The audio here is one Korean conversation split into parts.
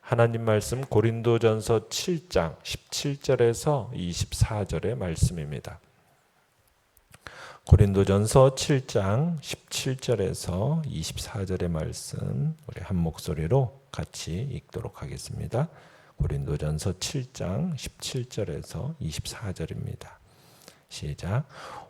하나님 말씀 고린도전서 7장 17절에서 24절의 말씀입니다. 고린도전서 7장 17절에서 24절의 말씀 우리 한 목소리로 같이 읽도록 하겠습니다. 고린도전서 7장 17절에서 24절입니다. 시작.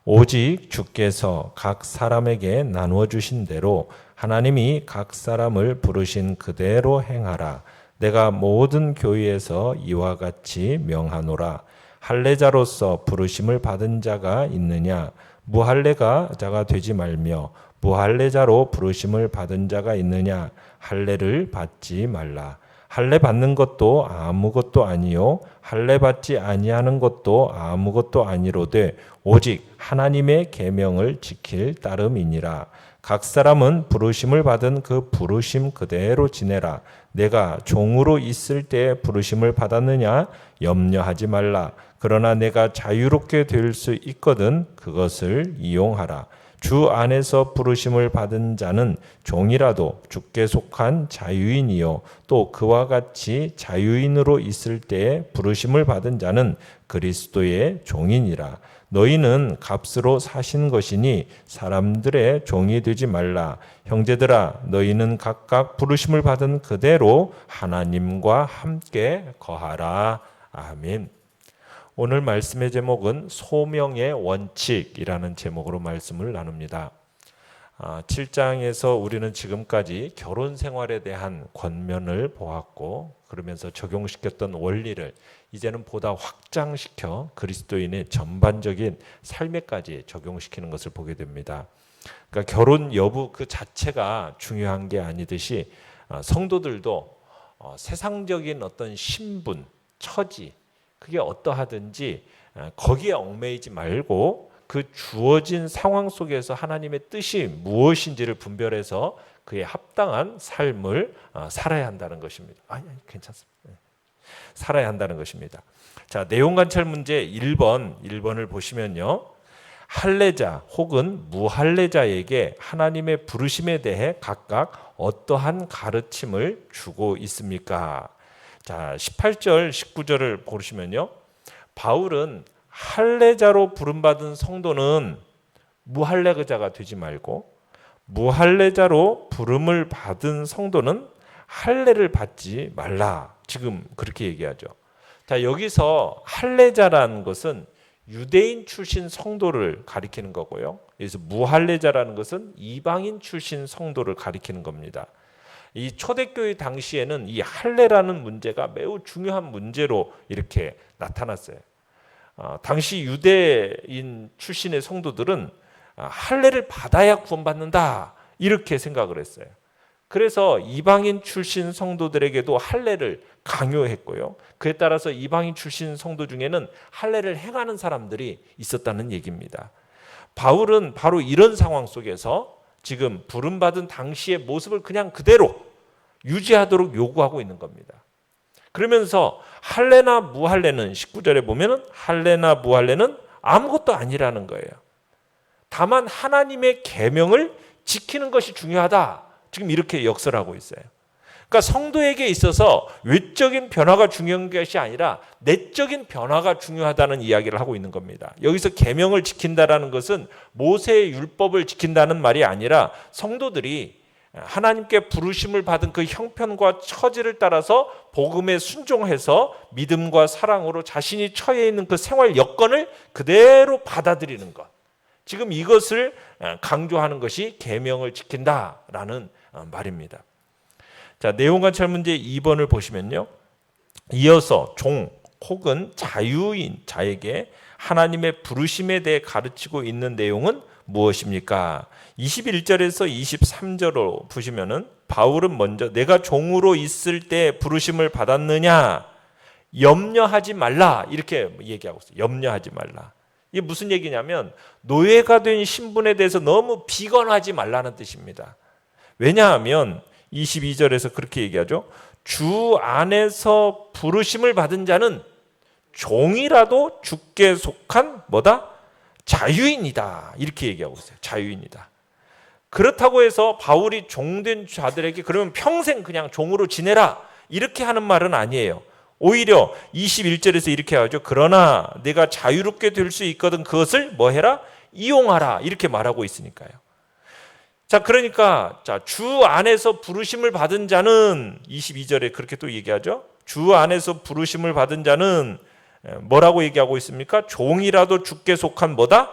오직 주께서 각 사람에게 나누어 주신 대로 하나님이 각 사람을 부르신 그대로 행하라. 내가 모든 교회에서 이와 같이 명하노라. 할례자로서 부르심을 받은 자가 있느냐? 무할례가 자가 되지 말며 무할례자로 부르심을 받은 자가 있느냐? 할례를 받지 말라. 할례 받는 것도 아무것도 아니요 할례 받지 아니하는 것도 아무것도 아니로되 오직 하나님의 계명을 지킬 따름이니라. 각 사람은 부르심을 받은 그 부르심 그대로 지내라. 내가 종으로 있을 때 부르심을 받았느냐? 염려하지 말라. 그러나 내가 자유롭게 될 수 있거든 그것을 이용하라. 주 안에서 부르심을 받은 자는 종이라도 주께 속한 자유인이요 또 그와 같이 자유인으로 있을 때 부르심을 받은 자는 그리스도의 종이니라. 너희는 값으로 사신 것이니 사람들의 종이 되지 말라. 형제들아 너희는 각각 부르심을 받은 그대로 하나님과 함께 거하라. 아멘. 오늘 말씀의 제목은 소명의 원칙이라는 제목으로 말씀을 나눕니다. 7장에서 우리는 지금까지 결혼 생활에 대한 권면을 보았고 그러면서 적용시켰던 원리를 이제는 보다 확장시켜 그리스도인의 전반적인 삶에까지 적용시키는 것을 보게 됩니다. 그러니까 결혼 여부 그 자체가 중요한 게 아니듯이 성도들도 세상적인 어떤 신분, 처지 그게 어떠하든지 거기에 얽매이지 말고 그 주어진 상황 속에서 하나님의 뜻이 무엇인지를 분별해서 그에 합당한 삶을 살아야 한다는 것입니다. 아니, 괜찮습니다. 살아야 한다는 것입니다. 자, 내용 관찰 문제 1번을 보시면요. 할례자 혹은 무할례자에게 하나님의 부르심에 대해 각각 어떠한 가르침을 주고 있습니까? 자, 18절, 19절을 보시면요. 바울은 할례자로 부름받은 성도는 무할례자가 되지 말고 무할례자로 부름을 받은 성도는 할례를 받지 말라. 지금 그렇게 얘기하죠. 자, 여기서 할례자라는 것은 유대인 출신 성도를 가리키는 거고요. 그래서 무할례자라는 것은 이방인 출신 성도를 가리키는 겁니다. 이 초대교회 당시에는 이 할례라는 문제가 매우 중요한 문제로 이렇게 나타났어요. 당시 유대인 출신의 성도들은 할례를 받아야 구원받는다 이렇게 생각을 했어요. 그래서 이방인 출신 성도들에게도 할례를 강요했고요. 그에 따라서 이방인 출신 성도 중에는 할례를 행하는 사람들이 있었다는 얘기입니다. 바울은 바로 이런 상황 속에서 지금 부름받은 당시의 모습을 그냥 그대로 유지하도록 요구하고 있는 겁니다. 그러면서 할례나 무할례는 19절에 보면은 할례나 무할례는 아무것도 아니라는 거예요. 다만 하나님의 계명을 지키는 것이 중요하다. 지금 이렇게 역설하고 있어요. 그러니까 성도에게 있어서 외적인 변화가 중요한 것이 아니라 내적인 변화가 중요하다는 이야기를 하고 있는 겁니다. 여기서 계명을 지킨다라는 것은 모세의 율법을 지킨다는 말이 아니라 성도들이 하나님께 부르심을 받은 그 형편과 처지를 따라서 복음에 순종해서 믿음과 사랑으로 자신이 처해 있는 그 생활 여건을 그대로 받아들이는 것. 지금 이것을 강조하는 것이 계명을 지킨다라는 말입니다. 자, 내용 관찰 문제 2번을 보시면요. 이어서 종 혹은 자유인 자에게 하나님의 부르심에 대해 가르치고 있는 내용은 무엇입니까? 21절에서 23절로 보시면은 바울은 먼저 내가 종으로 있을 때 부르심을 받았느냐? 염려하지 말라. 이렇게 얘기하고 있어요. 염려하지 말라. 이게 무슨 얘기냐면 노예가 된 신분에 대해서 너무 비관하지 말라는 뜻입니다. 왜냐하면 22절에서 그렇게 얘기하죠. 주 안에서 부르심을 받은 자는 종이라도 주께 속한 뭐다? 자유인이다. 이렇게 얘기하고 있어요. 자유인이다. 그렇다고 해서 바울이 종된 자들에게 그러면 평생 그냥 종으로 지내라 이렇게 하는 말은 아니에요. 오히려 21절에서 이렇게 하죠. 그러나 내가 자유롭게 될 수 있거든 그것을 뭐 해라? 이용하라. 이렇게 말하고 있으니까요. 자, 그러니까 주 안에서 부르심을 받은 자는 22절에 그렇게 또 얘기하죠. 주 안에서 부르심을 받은 자는 뭐라고 얘기하고 있습니까? 종이라도 주께 속한 뭐다?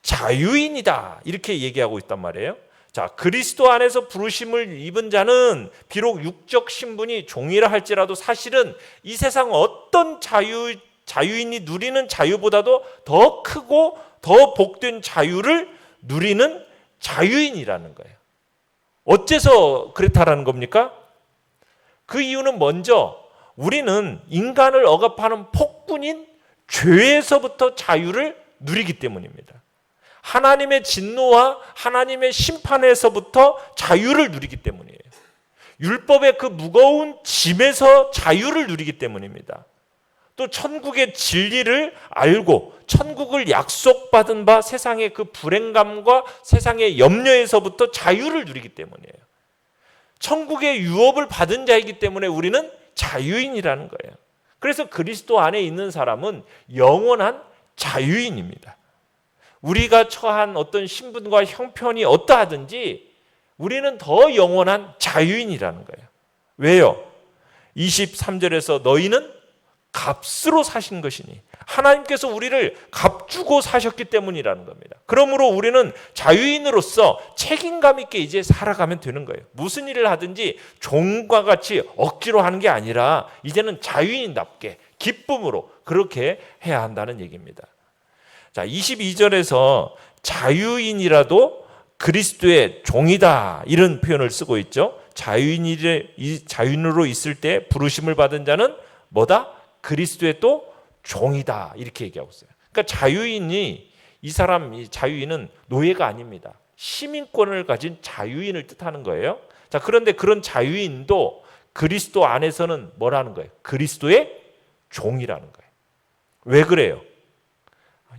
자유인이다. 이렇게 얘기하고 있단 말이에요. 자, 그리스도 안에서 부르심을 입은 자는 비록 육적 신분이 종이라 할지라도 사실은 이 세상 어떤 자유인이 누리는 자유보다도 더 크고 더 복된 자유를 누리는 자유인이라는 거예요. 어째서 그렇다라는 겁니까? 그 이유는 먼저 우리는 인간을 억압하는 폭군인 죄에서부터 자유를 누리기 때문입니다. 하나님의 진노와 하나님의 심판에서부터 자유를 누리기 때문이에요. 율법의 그 무거운 짐에서 자유를 누리기 때문입니다. 또 천국의 진리를 알고 천국을 약속받은 바 세상의 그 불행감과 세상의 염려에서부터 자유를 누리기 때문이에요. 천국의 유업을 받은 자이기 때문에 우리는 자유인이라는 거예요. 그래서 그리스도 안에 있는 사람은 영원한 자유인입니다. 우리가 처한 어떤 신분과 형편이 어떠하든지 우리는 더 영원한 자유인이라는 거예요. 왜요? 23절에서 너희는 값으로 사신 것이니 하나님께서 우리를 값주고 사셨기 때문이라는 겁니다. 그러므로 우리는 자유인으로서 책임감 있게 이제 살아가면 되는 거예요. 무슨 일을 하든지 종과 같이 억지로 하는 게 아니라 이제는 자유인답게 기쁨으로 그렇게 해야 한다는 얘기입니다. 자, 22절에서 자유인이라도 그리스도의 종이다 이런 표현을 쓰고 있죠. 자유인으로 있을 때 부르심을 받은 자는 뭐다? 그리스도의 또 종이다 이렇게 얘기하고 있어요. 그러니까 이 자유인은 노예가 아닙니다. 시민권을 가진 자유인을 뜻하는 거예요. 자, 그런데 그런 자유인도 그리스도 안에서는 뭐라는 거예요? 그리스도의 종이라는 거예요. 왜 그래요?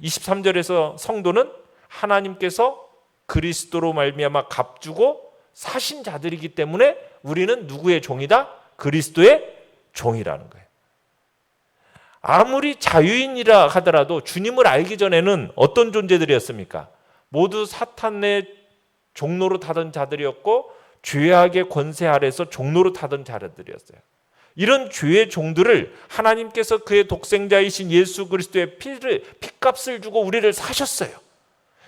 23절에서 성도는 하나님께서 그리스도로 말미암아 값주고 사신 자들이기 때문에 우리는 누구의 종이다? 그리스도의 종이라는 거예요. 아무리 자유인이라 하더라도 주님을 알기 전에는 어떤 존재들이었습니까? 모두 사탄의 종로로 타던 자들이었고 죄악의 권세 아래서 종로로 타던 자들이었어요. 이런 죄의 종들을 하나님께서 그의 독생자이신 예수 그리스도의 피값을 주고 우리를 사셨어요.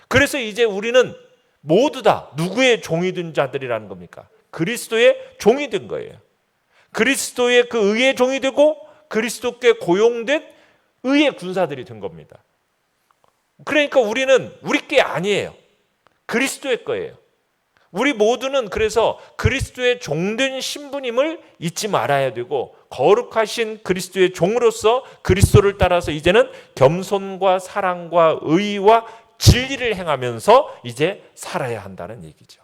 그래서 이제 우리는 모두 다 누구의 종이 된 자들이라는 겁니까? 그리스도의 종이 된 거예요. 그리스도의 그 의의 종이 되고 그리스도께 고용된 의의 군사들이 된 겁니다. 그러니까 우리는 우리 게 아니에요. 그리스도의 거예요. 우리 모두는 그래서 그리스도의 종된 신분임을 잊지 말아야 되고 거룩하신 그리스도의 종으로서 그리스도를 따라서 이제는 겸손과 사랑과 의와 진리를 행하면서 이제 살아야 한다는 얘기죠.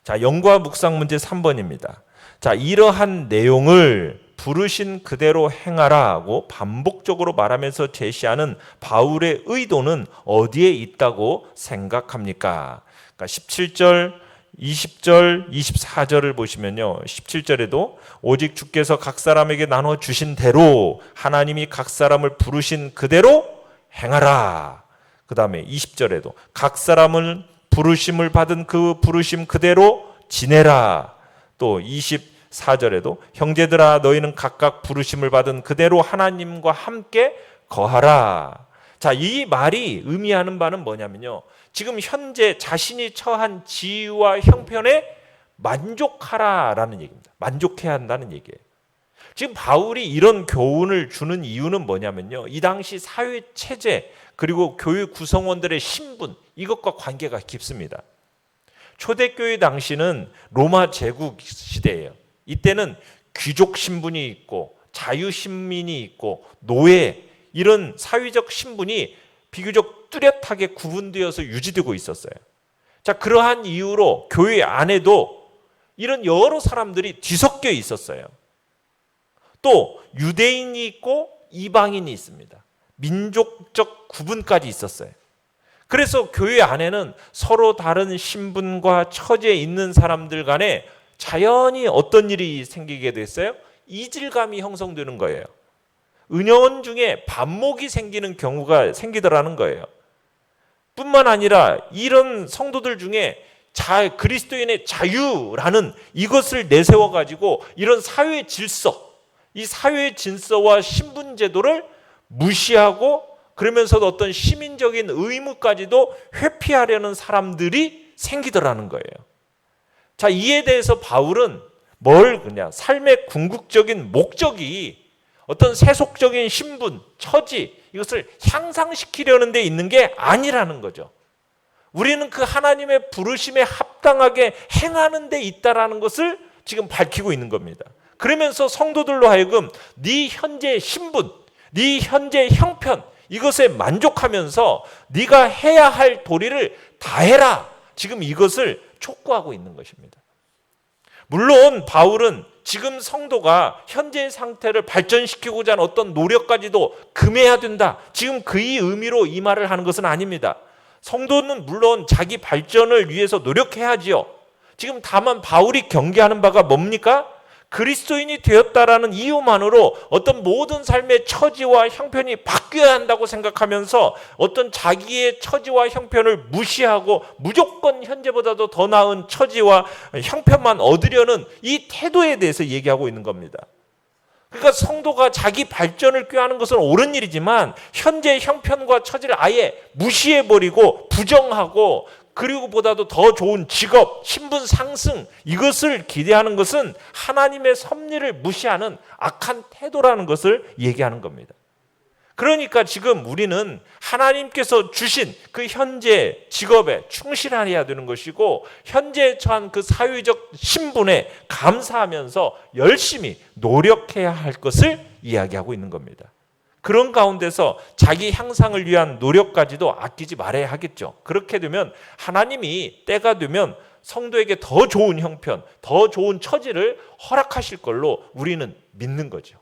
자, 영과 묵상 문제 3번입니다. 자, 이러한 내용을 부르신 그대로 행하라고 반복적으로 말하면서 제시하는 바울의 의도는 어디에 있다고 생각합니까? 그러니까 17절, 20절, 24절을 보시면요. 17절에도 오직 주께서 각 사람에게 나눠 주신 대로 하나님이 각 사람을 부르신 그대로 행하라. 그 다음에 20절에도 각 사람은 부르심을 받은 그 부르심 그대로 지내라. 또 24절에도 형제들아 너희는 각각 부르심을 받은 그대로 하나님과 함께 거하라. 자, 이 말이 의미하는 바는 뭐냐면요. 지금 현재 자신이 처한 지위와 형편에 만족하라라는 얘기입니다. 만족해야 한다는 얘기예요. 지금 바울이 이런 교훈을 주는 이유는 뭐냐면요. 이 당시 사회 체제 그리고 교회 구성원들의 신분 이것과 관계가 깊습니다. 초대교회 당시는 로마 제국 시대예요. 이때는 귀족 신분이 있고 자유시민이 있고 노예 이런 사회적 신분이 비교적 뚜렷하게 구분되어서 유지되고 있었어요. 자, 그러한 이유로 교회 안에도 이런 여러 사람들이 뒤섞여 있었어요. 또 유대인이 있고 이방인이 있습니다. 민족적 구분까지 있었어요. 그래서 교회 안에는 서로 다른 신분과 처지에 있는 사람들 간에 자연히 어떤 일이 생기게 됐어요? 이질감이 형성되는 거예요. 은연원 중에 반목이 생기는 경우가 생기더라는 거예요. 뿐만 아니라 이런 성도들 중에 그리스도인의 자유라는 이것을 내세워 가지고 이런 사회 질서, 이 사회 질서와 신분 제도를 무시하고 그러면서도 어떤 시민적인 의무까지도 회피하려는 사람들이 생기더라는 거예요. 자, 이에 대해서 바울은 그냥 삶의 궁극적인 목적이 어떤 세속적인 신분, 처지 이것을 향상시키려는 데 있는 게 아니라는 거죠. 우리는 그 하나님의 부르심에 합당하게 행하는 데 있다라는 것을 지금 밝히고 있는 겁니다. 그러면서 성도들로 하여금 네 현재 신분, 네 현재 형편 이것에 만족하면서 네가 해야 할 도리를 다해라. 지금 이것을 촉구하고 있는 것입니다. 물론 바울은 지금 성도가 현재의 상태를 발전시키고자 하는 어떤 노력까지도 금해야 된다. 지금 그 의미로 이 말을 하는 것은 아닙니다. 성도는 물론 자기 발전을 위해서 노력해야지요. 지금 다만 바울이 경계하는 바가 뭡니까? 그리스도인이 되었다라는 이유만으로 어떤 모든 삶의 처지와 형편이 바뀌어야 한다고 생각하면서 어떤 자기의 처지와 형편을 무시하고 무조건 현재보다도 더 나은 처지와 형편만 얻으려는 이 태도에 대해서 얘기하고 있는 겁니다. 그러니까 성도가 자기 발전을 꾀하는 것은 옳은 일이지만 현재 형편과 처지를 아예 무시해버리고 부정하고 그리고 보다도 더 좋은 직업, 신분 상승 이것을 기대하는 것은 하나님의 섭리를 무시하는 악한 태도라는 것을 얘기하는 겁니다. 그러니까 지금 우리는 하나님께서 주신 그 현재 직업에 충실해야 되는 것이고 현재 처한 그 사회적 신분에 감사하면서 열심히 노력해야 할 것을 이야기하고 있는 겁니다. 그런 가운데서 자기 향상을 위한 노력까지도 아끼지 말아야 하겠죠. 그렇게 되면 하나님이 때가 되면 성도에게 더 좋은 형편, 더 좋은 처지를 허락하실 걸로 우리는 믿는 거죠.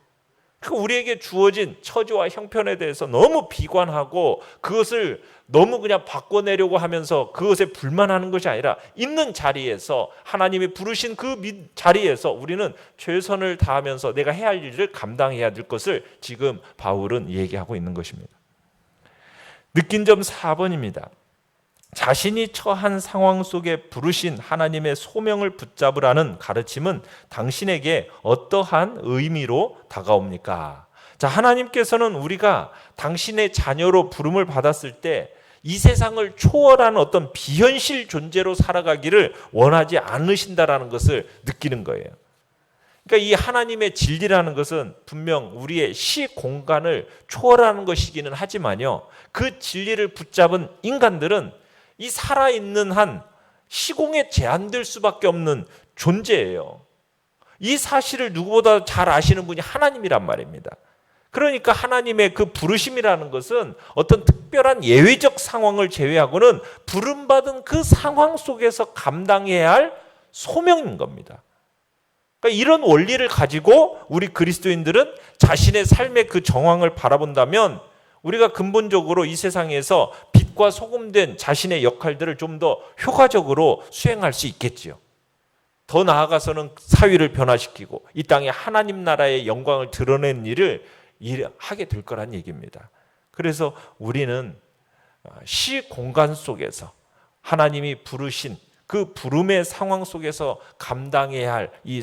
우리에게 주어진 처지와 형편에 대해서 너무 비관하고 그것을 너무 그냥 바꿔내려고 하면서 그것에 불만하는 것이 아니라 있는 자리에서 하나님이 부르신 그 자리에서 우리는 최선을 다하면서 내가 해야 할 일을 감당해야 될 것을 지금 바울은 얘기하고 있는 것입니다. 느낀 점 4번입니다. 자신이 처한 상황 속에 부르신 하나님의 소명을 붙잡으라는 가르침은 당신에게 어떠한 의미로 다가옵니까? 자, 하나님께서는 우리가 당신의 자녀로 부름을 받았을 때 이 세상을 초월하는 어떤 비현실 존재로 살아가기를 원하지 않으신다라는 것을 느끼는 거예요. 그러니까 이 하나님의 진리라는 것은 분명 우리의 시 공간을 초월하는 것이기는 하지만요. 그 진리를 붙잡은 인간들은 이 살아있는 한 시공에 제한될 수밖에 없는 존재예요. 이 사실을 누구보다 잘 아시는 분이 하나님이란 말입니다. 그러니까 하나님의 그 부르심이라는 것은 어떤 특별한 예외적 상황을 제외하고는 부름받은 그 상황 속에서 감당해야 할 소명인 겁니다. 그러니까 이런 원리를 가지고 우리 그리스도인들은 자신의 삶의 그 정황을 바라본다면 우리가 근본적으로 이 세상에서 빛과 소금된 자신의 역할들을 좀 더 효과적으로 수행할 수 있겠지요. 더 나아가서는 사회를 변화시키고 이 땅에 하나님 나라의 영광을 드러낸 일을 하게 될 거란 얘기입니다. 그래서 우리는 시 공간 속에서 하나님이 부르신 그 부름의 상황 속에서 감당해야 할 이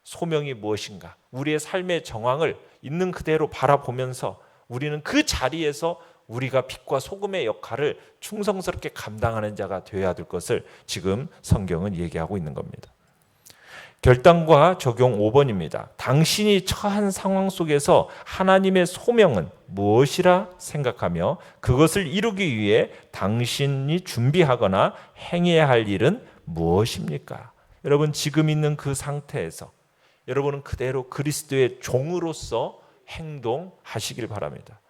소명이 무엇인가? 우리의 삶의 정황을 있는 그대로 바라보면서 우리는 그 자리에서 우리가 빛과 소금의 역할을 충성스럽게 감당하는 자가 되어야 될 것을 지금 성경은 얘기하고 있는 겁니다. 결단과 적용 5번입니다. 당신이 처한 상황 속에서 하나님의 소명은 무엇이라 생각하며 그것을 이루기 위해 당신이 준비하거나 행해야 할 일은 무엇입니까? 여러분 지금 있는 그 상태에서 여러분은 그대로 그리스도의 종으로서 행동하시길 바랍니다.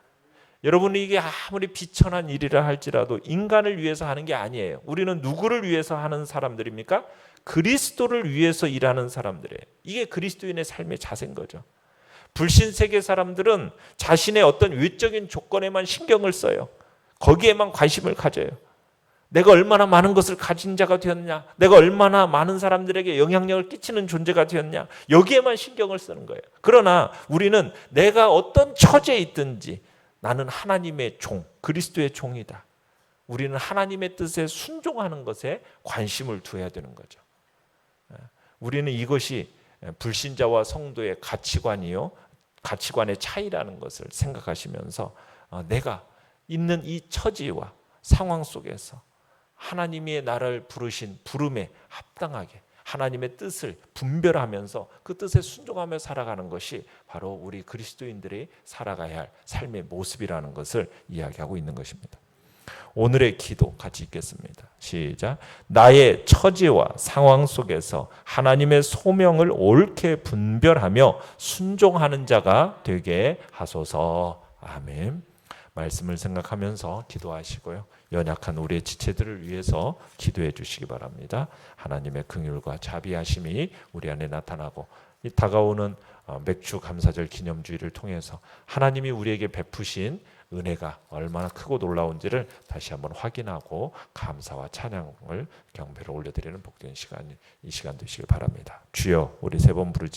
여러분이 이게 아무리 비천한 일이라 할지라도 인간을 위해서 하는 게 아니에요. 우리는 누구를 위해서 하는 사람들입니까? 그리스도를 위해서 일하는 사람들이에요. 이게 그리스도인의 삶의 자세인 거죠. 불신세계 사람들은 자신의 어떤 외적인 조건에만 신경을 써요. 거기에만 관심을 가져요. 내가 얼마나 많은 것을 가진 자가 되었냐, 내가 얼마나 많은 사람들에게 영향력을 끼치는 존재가 되었냐, 여기에만 신경을 쓰는 거예요. 그러나 우리는 내가 어떤 처지에 있든지 나는 하나님의 종, 그리스도의 종이다. 우리는 하나님의 뜻에 순종하는 것에 관심을 두어야 되는 거죠. 우리는 이것이 불신자와 성도의 가치관이요, 가치관의 차이라는 것을 생각하시면서 내가 있는 이 처지와 상황 속에서 하나님이 나를 부르신 부름에 합당하게 하나님의 뜻을 분별하면서 그 뜻에 순종하며 살아가는 것이 바로 우리 그리스도인들이 살아가야 할 삶의 모습이라는 것을 이야기하고 있는 것입니다. 오늘의 기도 같이 읽겠습니다. 시작. 나의 처지와 상황 속에서 하나님의 소명을 옳게 분별하며 순종하는 자가 되게 하소서. 아멘. 말씀을 생각하면서 기도하시고요. 연약한 우리의 지체들을 위해서 기도해 주시기 바랍니다. 하나님의 긍휼과 자비하심이 우리 안에 나타나고 이 다가오는 맥주 감사절 기념주의를 통해서 하나님이 우리에게 베푸신 은혜가 얼마나 크고 놀라운지를 다시 한번 확인하고 감사와 찬양을 경배를 올려드리는 복된 시간, 이 시간 되시길 바랍니다. 주여, 우리 세 번 부르짖